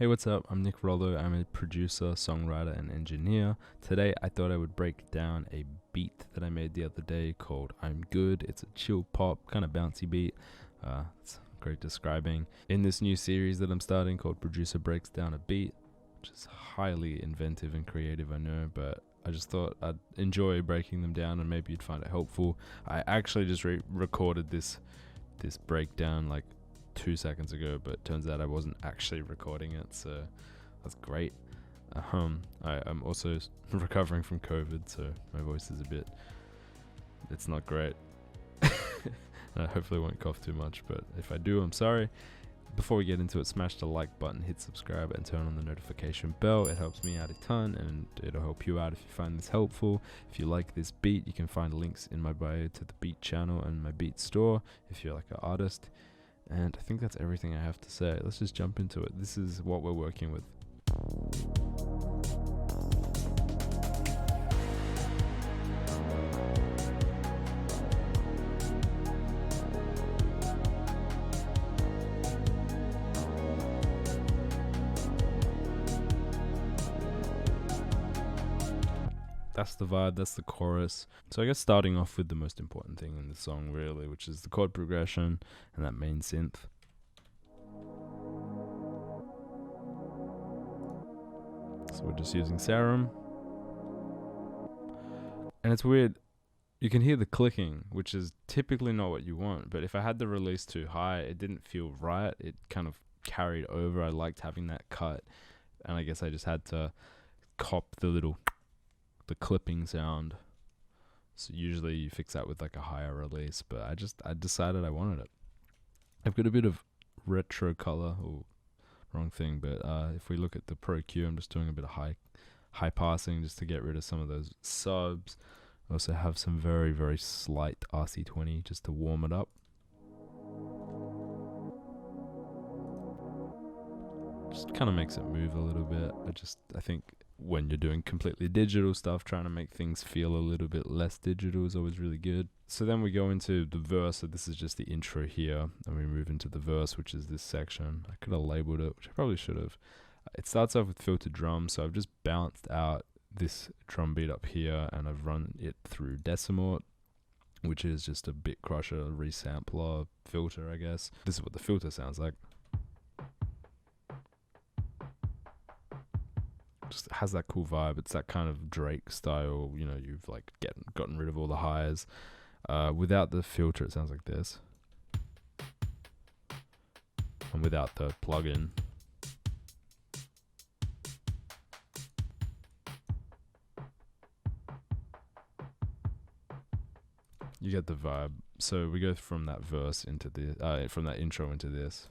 Hey, what's up? I'm Nic Rollo. I'm a producer, songwriter, and engineer. Today, I thought I would break down a beat that I made the other day called I'm Good. It's a chill pop, kind of bouncy beat. It's great describing. In this new series that I'm starting called Producer Breaks Down a Beat, which is highly inventive and creative, I know, but I just thought I'd enjoy breaking them down and maybe you'd find it helpful. I actually just recorded this breakdown like 2 seconds ago, but turns out I wasn't actually recording it, so that's great. I'm also recovering from COVID, so my voice is it's not great. I hopefully won't cough too much, but if I do, I'm sorry. Before we get into it, smash the like button, hit subscribe, and turn on the notification bell. It helps me out a ton, and it'll help you out if you find this helpful. If you like this beat, you can find links in my bio to the beat channel and my beat store if you're like an artist. And I think that's everything I have to say. Let's just jump into it. This is what we're working with. That's the vibe, that's the chorus. So I guess starting off with the most important thing in the song really, which is the chord progression and that main synth. So we're just using Serum. And it's weird, you can hear the clicking, which is typically not what you want, but if I had the release too high, it didn't feel right. It kind of carried over. I liked having that cut, and I guess I just had to cop the clipping sound. So usually you fix that with like a higher release, but I decided I wanted it. I've got a bit of retro color, or wrong thing, but if we look at the Pro Q, I'm just doing a bit of high passing just to get rid of some of those subs. I also have some very, very slight RC20 just to warm it up. Just kind of makes it move a little bit. I think when you're doing completely digital stuff, trying to make things feel a little bit less digital is always really good. So then we go into the verse. So this is just the intro here, and we move into the verse, which is this section. I could have labeled it, which I probably should have. It starts off with filtered drums, so I've just bounced out this drum beat up here, and I've run it through Decimort, which is just a bit crusher, resampler, filter, I guess. This is what the filter sounds like. Just has that cool vibe. It's that kind of Drake style, you've like gotten rid of all the highs. Without the filter, it sounds like this. And without the plugin, you get the vibe. So we go from that verse into the from that intro into this.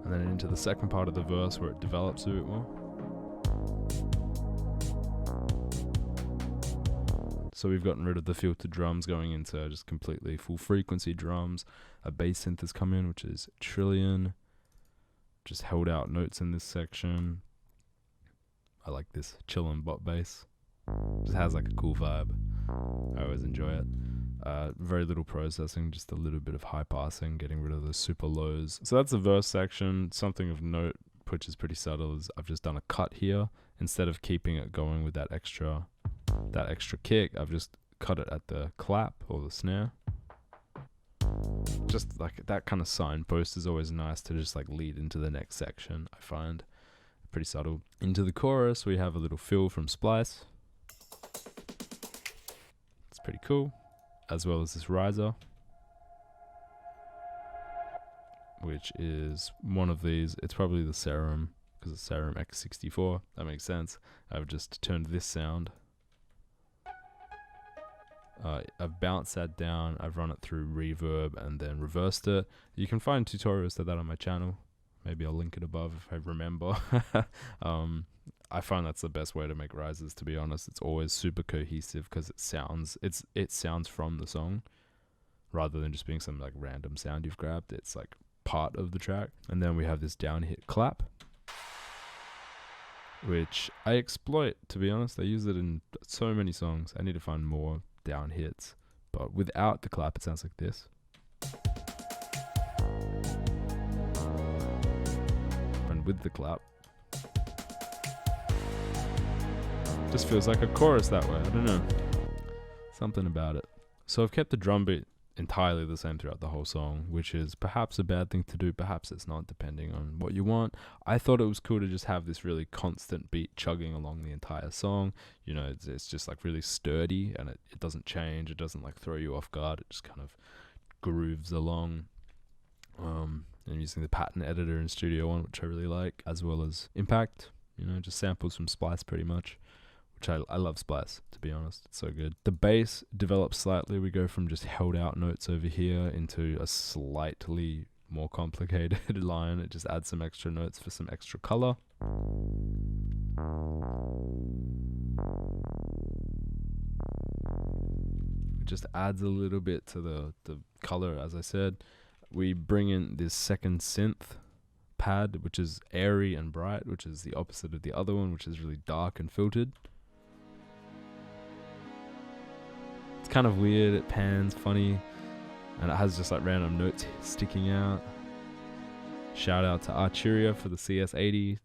And then into the second part of the verse where it develops a bit more. So we've gotten rid of the filtered drums, going into just completely full frequency drums. A bass synth has come in, which is Trillion. Just held out notes in this section. I like this chillin' bot bass. Just has like a cool vibe. I always enjoy it. Very little processing, just a little bit of high passing, getting rid of the super lows. So that's the verse section. Something of note, which is pretty subtle, is I've just done a cut here. Instead of keeping it going with that extra kick, I've just cut it at the clap or the snare. Just like that kind of signpost is always nice to just like lead into the next section, I find. Pretty subtle. Into the chorus, we have a little fill from Splice. It's pretty cool. As well as this riser, which is one of these. It's probably the Serum, because it's Serum X64. That makes sense. I've just turned this sound. I've bounced that down. I've run it through reverb and then reversed it. You can find tutorials to that on my channel. Maybe I'll link it above if I remember. I find that's the best way to make risers, to be honest. It's always super cohesive because it sounds from the song rather than just being some like random sound you've grabbed. It's like part of the track. And then we have this down hit clap. which I exploit, to be honest. I use it in so many songs. I need to find more down hits. But without the clap, it sounds like this. And with the clap, just feels like a chorus that way. I don't know. Something about it. So I've kept the drum beat entirely the same throughout the whole song, which is perhaps a bad thing to do, perhaps it's not, depending on what you want. I thought it was cool to just have this really constant beat chugging along the entire song. You know, it's just like really sturdy, and it doesn't change, it doesn't like throw you off guard, it just kind of grooves along. I'm using the pattern editor in Studio One, which I really like, as well as Impact, you know, just samples from Splice pretty much. I love Splice, to be honest. It's so good. The bass develops slightly. We go from just held out notes over here into a slightly more complicated line. It just adds some extra notes for some extra color. It just adds a little bit to the color, as I said. We bring in this second synth pad, which is airy and bright, which is the opposite of the other one, which is really dark and filtered. It's kind of weird, it pans funny, and it has just like random notes sticking out. Shout out to Arturia for the CS80.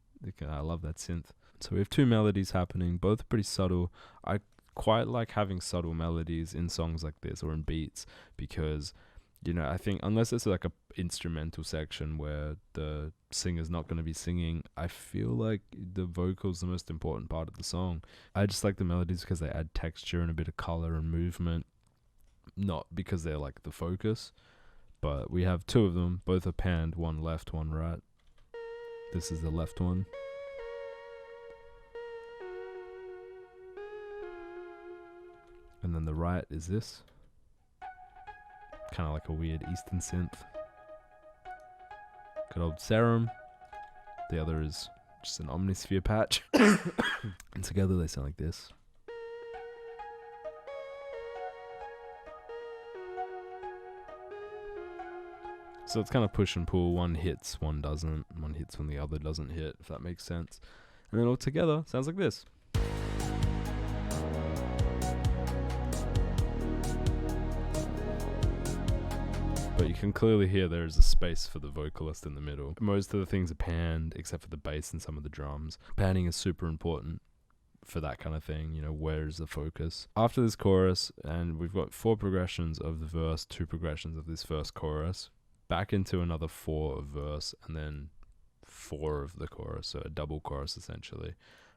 I love that synth. So we have two melodies happening, both pretty subtle. I quite like having subtle melodies in songs like this or in beats, because, you know, I think unless it's like a instrumental section where the singer's not going to be singing, I feel like the vocal's the most important part of the song. I just like the melodies because they add texture and a bit of color and movement, not because they're like the focus. But we have two of them, both are panned, one left, one right. This is the left one. And then the right is this. Kind of like a weird Eastern synth. Good old Serum. The other is just an Omnisphere patch. And together they sound like this. So it's kind of push and pull. One hits, one doesn't. One hits when the other doesn't hit, if that makes sense. And then all together sounds like this. But you can clearly hear there is a space for the vocalist in the middle. Most of the things are panned, except for the bass and some of the drums. Panning is super important for that kind of thing, you know, where's the focus. After this chorus, and we've got 4 progressions of the verse, 2 progressions of this first chorus, back into another 4 of verse, and then 4 of the chorus, so a double chorus essentially.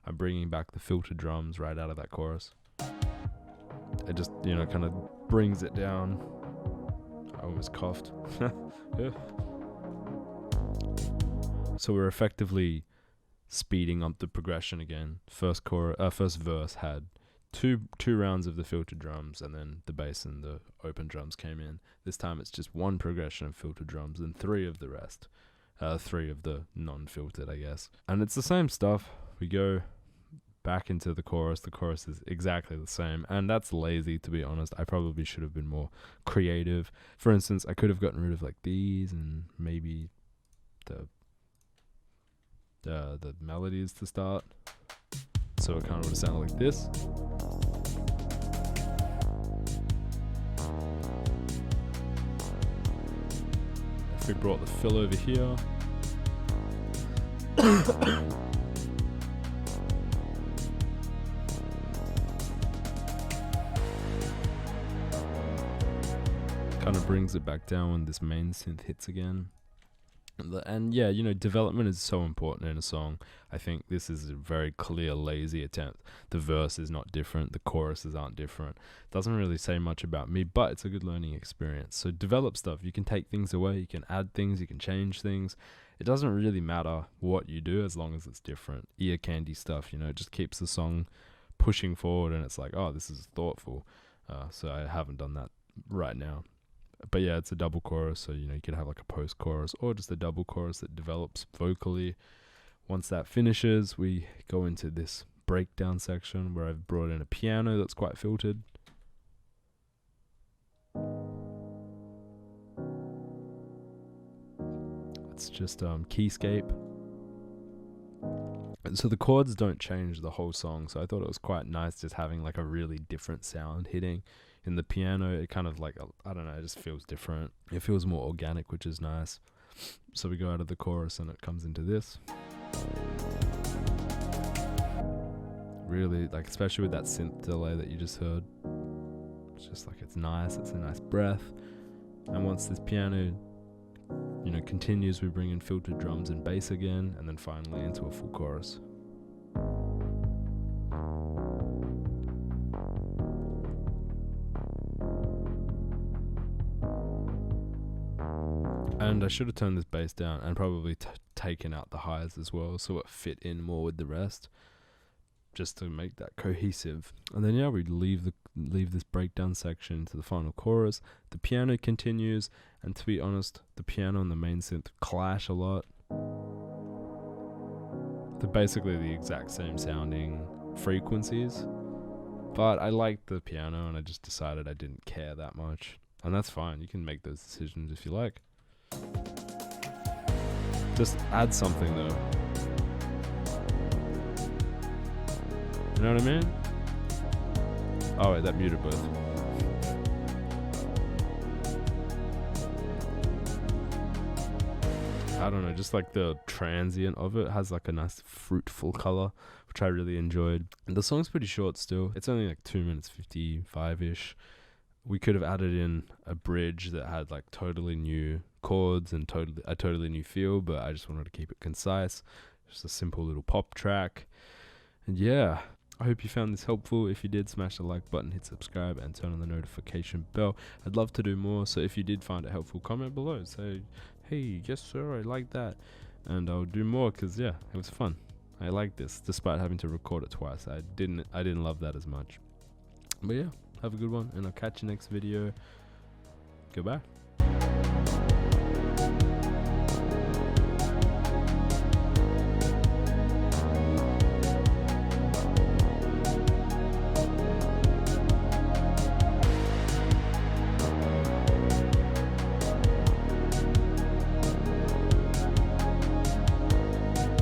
I'm bringing back the filter drums right out of that chorus. It just, you know, kind of brings it down. I almost coughed. Yeah. So we're effectively speeding up the progression again. First verse had two rounds of the filtered drums, and then the bass and the open drums came in. This time it's just 1 progression of filtered drums and 3 of the rest. 3 of the non-filtered, I guess. And it's the same stuff. We go back into the chorus. The chorus is exactly the same, and that's lazy, to be honest. I probably should have been more creative. For instance, I could have gotten rid of like these and maybe the melodies to start, so it kind of would have sounded like this. If we brought the fill over here, kind of brings it back down when this main synth hits again. And yeah, you know, development is so important in a song. I think this is a very clear, lazy attempt. The verse is not different. The choruses aren't different. It doesn't really say much about me, but it's a good learning experience. So develop stuff. You can take things away. You can add things. You can change things. It doesn't really matter what you do as long as it's different. Ear candy stuff, you know, it just keeps the song pushing forward, and it's like, oh, this is thoughtful. So I haven't done that right now. But yeah, it's a double chorus, so you know, you could have like a post chorus or just a double chorus that develops vocally. Once that finishes, we go into this breakdown section where I've brought in a piano that's quite filtered. It's just keyscape. And so the chords don't change the whole song, so I thought it was quite nice just having like a really different sound hitting. In the piano, it kind of like, I don't know, it just feels different. It feels more organic, which is nice. So we go out of the chorus and it comes into this. Really, like, especially with that synth delay that you just heard. It's just like, it's nice, it's a nice breath. And once this piano, you know, continues, we bring in filtered drums and bass again, and then finally into a full chorus. And I should have turned this bass down and probably taken out the highs as well, so it fit in more with the rest, just to make that cohesive. And then yeah, we leave this breakdown section to the final chorus. The piano continues, and to be honest, the piano and the main synth clash a lot. They're basically the exact same sounding frequencies, but I liked the piano and I just decided I didn't care that much. And that's fine, you can make those decisions if you like. Just add something though. You know what I mean? Oh wait, that muted both. I don't know, just like the transient of it has like a nice fruitful color, which I really enjoyed. And the song's pretty short still. It's only like 2 minutes 55-ish. We could have added in a bridge that had like totally new chords and a totally new feel, but I just wanted to keep it concise. Just a simple little pop track. And yeah, I hope you found this helpful. If you did, smash the like button, hit subscribe, and turn on the notification bell. I'd love to do more, so if you did find it helpful, comment below. Say, hey, yes sir, I like that. And I'll do more, because yeah, it was fun. I like this, despite having to record it twice. I didn't love that as much. But yeah, have a good one, and I'll catch you next video. Goodbye.